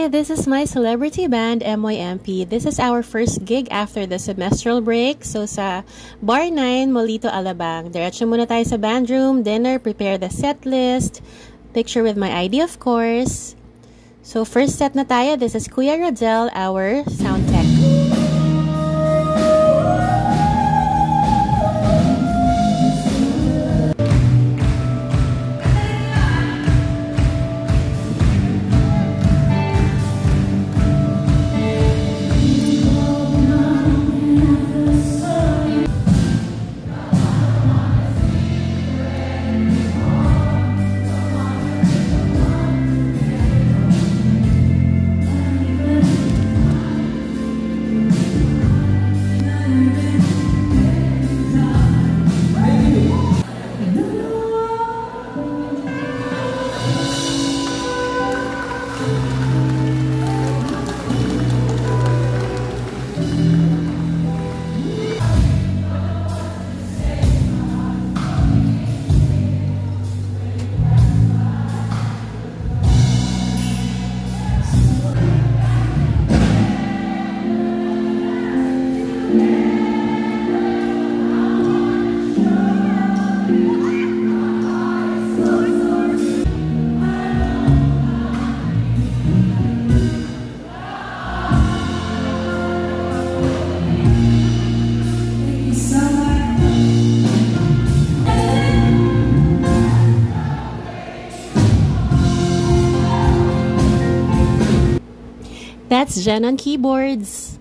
Hi, this is my celebrity band, MYMP. This is our first gig after the semestral break. So sa Bar 9, Molito, Alabang. Diretso muna tayo sa band room, dinner, prepare the set list, picture with my ID of course. So first set na tayo, this is Kuya Rodel, our sound tech. That's Jen on keyboards.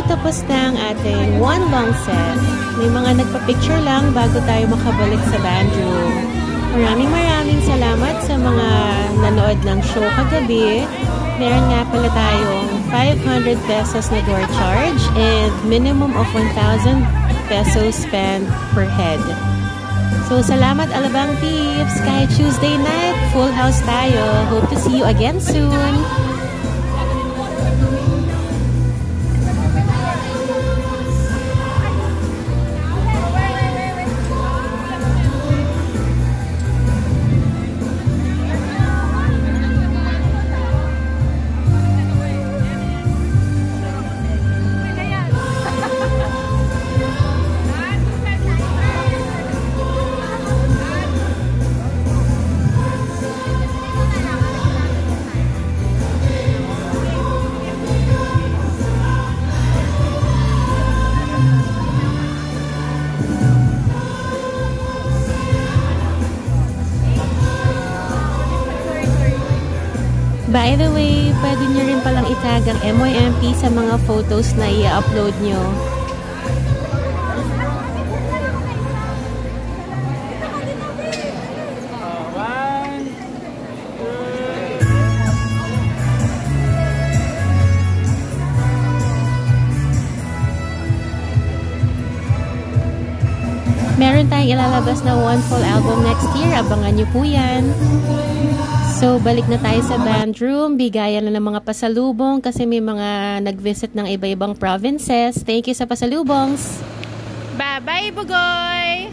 Tapos na ang ating one long set. May mga nagpa-picture lang bago tayo makabalik sa band room. Maraming salamat sa mga nanood ng show kagabi. Meron nga pala tayong 500 pesos na door charge and minimum of 1,000 pesos spent per head. So salamat Alabang Peeps! Kahit Tuesday night, full house tayo. Hope to see you again soon! By the way, pwede nyo rin palang itag ang MYMP sa mga photos na i-upload nyo. Meron tayong ilalabas na one full album next year. Abangan nyo po yan. So, balik na tayo sa band room. Bigayan na ng mga pasalubong kasi may mga nag-visit ng iba-ibang provinces. Thank you sa pasalubongs. Bye-bye, Bugoy!